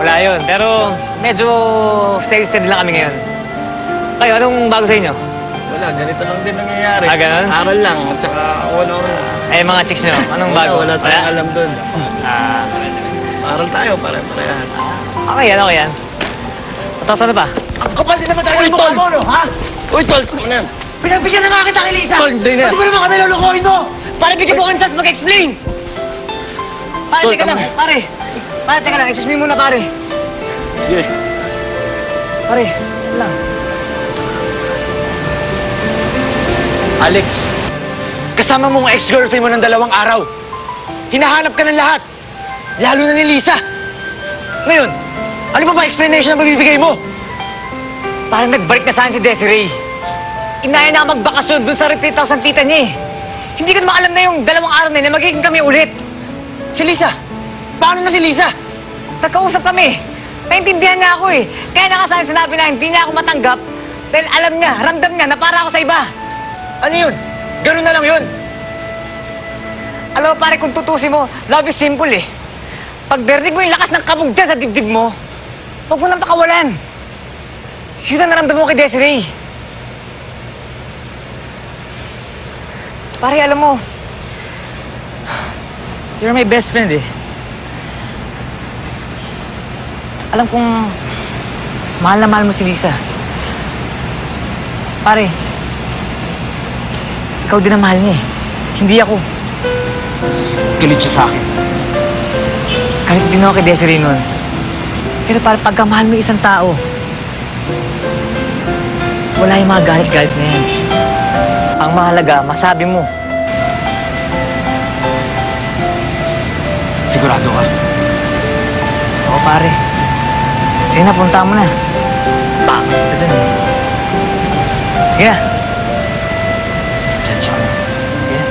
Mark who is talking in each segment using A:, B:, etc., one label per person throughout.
A: Wala yun. Pero medyo steady-steady lang kami ngayon. Kayo, anong bago sa inyo?
B: Wala, ganito lang din nangyayari.
A: Ah, ganun?
B: Aral lang, at saka wala.
A: Eh, mga chicks nyo, anong bago?
B: Wala tayong alam dun.
A: Ah,
B: Aral tayo, pare-parehas.
A: okay yan, okay yan. Tapos ano pa?
C: Ang kapal din naman talaga yung mukha mo, no? Ha?
B: Uy, tol! Ano yan?
C: Pinagbigyan na nga kita kay Lisa!
B: Tol, hindi na.
C: Pwede mo naman kami lulukohin mo!
A: Pare, bigyan mo kang chance mag-explain! Pare,
B: Tol,
A: teka lang.
B: tama.
A: Pare, teka lang. Excuse me muna, pare.
B: Sige.
A: Pare, lang.
C: Alex, kasama mo ang ex-girlfriend mo ng 2 araw. Hinahanap ka ng lahat. Lalo na ni Lisa. Ngayon, ano pa ba explanation na mabibigay mo?
A: Parang nagbalik na saan si Desiree. Inaya na magbakasyon dun sa retreat house ng tita niya eh. Hindi ko naman alam na yung 2 araw na yun na magiging kami ulit.
C: Si Lisa? Paano na si Lisa?
A: Nagkausap kami. Naintindihan niya ako eh. Kaya nakasabi sinabi na hindi niya ako matanggap dahil alam niya, ramdam niya na para ako sa iba.
C: Ano yun? Ganun na lang yun.
A: Alam mo pare, kung tutusin mo, love is simple eh. Pag narinig mo yung lakas ng kabog dyan sa dibdib mo, huwag mo nang pakawalan. Yun ang naramdaman mo kay Desiree. Pare, alam mo, you're my best friend eh. Alam kong mahal na mahal mo si Lisa. Pare, ikaw din ang mahal niya eh. Hindi ako.
C: Galit siya sa akin.
A: Kahit din ako kay Desiree nun. Pero para pagkamahal mo isang tao, wala yung mga galit-galit na yan. Ang mahalaga, masabi mo.
C: Sigurado ka?
A: Oo, pare. Sige na, punta mo na. Bakit ka dyan eh? Sige na.
C: Tensya ka na.
A: Sige na.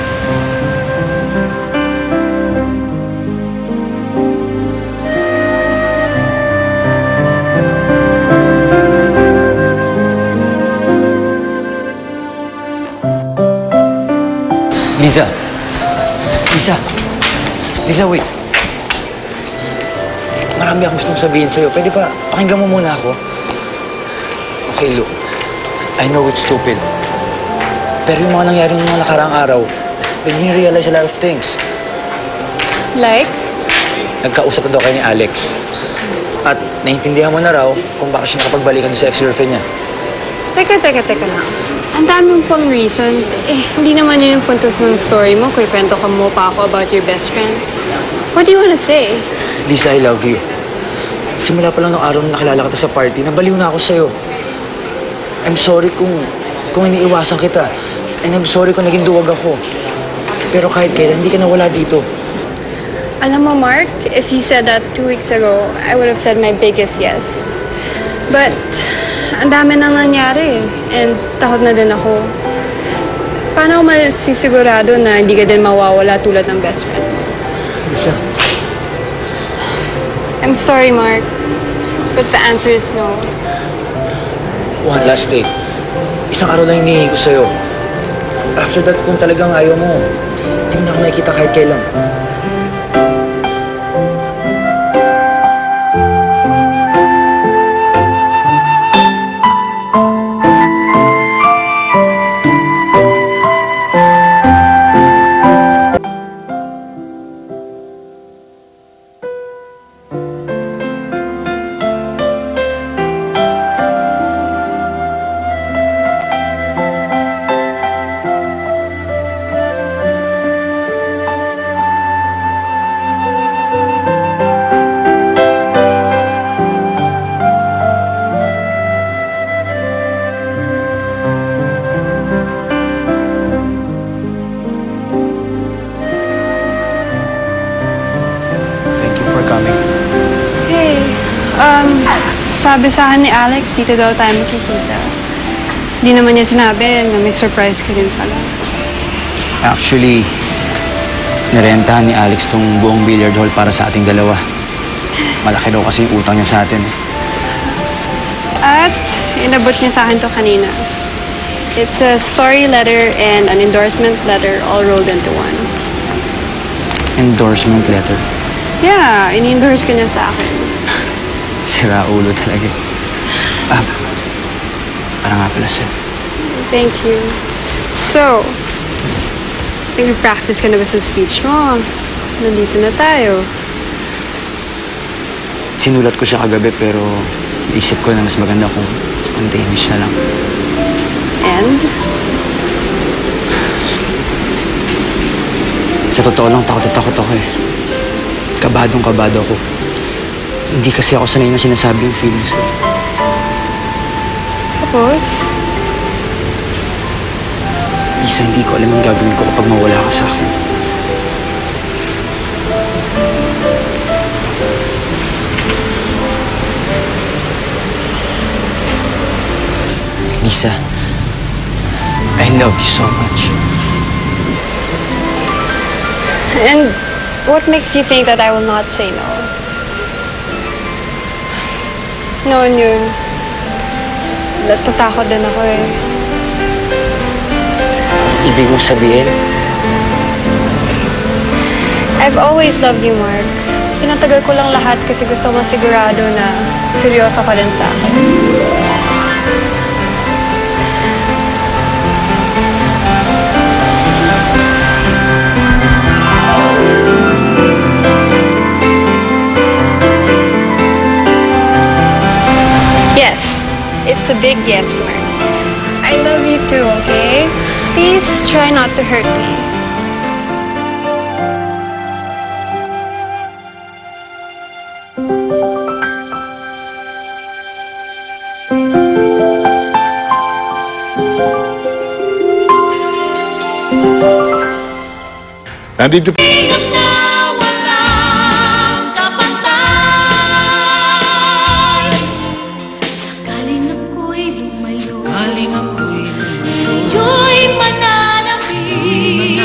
C: Lisa. Lisa. Lisa, wait. Marami akong gustong sabihin sa'yo. Pwede ba pakinggan mo muna ako? Okay, look. I know it's stupid. Pero yung mga nangyari ng mga nakaraang araw, made me realize a lot of things.
D: Like?
C: Nagkausap na daw kayo ni Alex. At naintindihan mo na raw kung bakit siya nakapagbalikan doon sa ex-girlfriend niya.
D: Teka lang. Ang dami mong pang reasons. Eh, hindi naman yun yung puntos ng story mo. Kwento ka mo pa ako about your best friend. What do you wanna say?
C: Lisa, I love you. Simula pa lang ng araw na nakilala kita sa party, nabaliw na ako sa'yo. I'm sorry kung iniiwasan kita. And I'm sorry kung naging duwag ako. Pero kahit kailan, hindi ka nawala dito.
D: Alam mo, Mark, if you said that 2 weeks ago, I would have said my biggest yes. But, ang dami nang nangyari. And takot na din ako. Paano ako masisigurado na hindi ka din mawawala tulad ng best friend?
C: Lisa.
D: I'm sorry, Mark. But the answer is no.
C: One last day. Isang araw lang hinihingi ko sa'yo. After that, kung talagang ayaw mo, hindi mo na ako makikita kahit kailan.
D: Sabi sa akin ni Alex, dito daw tayo makikita. Di naman niya sinabi na may surprise ka din pala.
C: Actually, nirentahan ni Alex tong buong billiard hall para sa ating dalawa. Malaki daw kasi yung utang niya sa atin.
D: At inabot niya sa akin to kanina. It's a sorry letter and an endorsement letter all rolled into one.
C: Endorsement letter?
D: Yeah, in-endorse ka niya sa akin.
C: Sira ulo talaga. Para nga pala, sir.
D: Thank you. So, nag-practice ka na ba sa speech mo? Nandito na tayo.
C: Sinulat ko siya kagabi pero isip ko na mas maganda kung spontaneous na lang.
D: And?
C: Sa totoo lang, takot ako eh. Kabadong-kabado ako. Hindi kasi ako sanay na sinasabi yung feelings ko.
D: Tapos?
C: Lisa, hindi ko alam ang gagawin ko kapag mawala ka sa akin. Lisa, I love you so much.
D: And what makes you think that I will not say no? Noon yun, natatakot din ako eh.
C: Ibig mong sabihin,
D: I've always loved you, Mark. Pinatagal ko lang lahat kasi gusto ko masigurado na seryoso ka din sa akin. Yes, it's a big yes, Mark. I love you too, okay? Please try not to hurt me.
E: Nandito
F: Ingat na walang kapantay. Sakaling ako'y lumayo, sa'yo'y mananapig.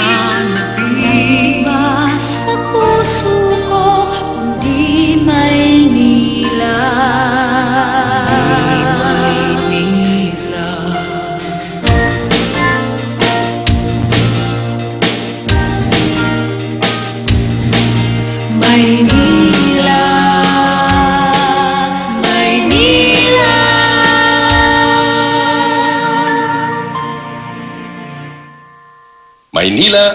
F: Iba sa puso ko, kundi Maynila. Maynila, Maynila.
E: Maynila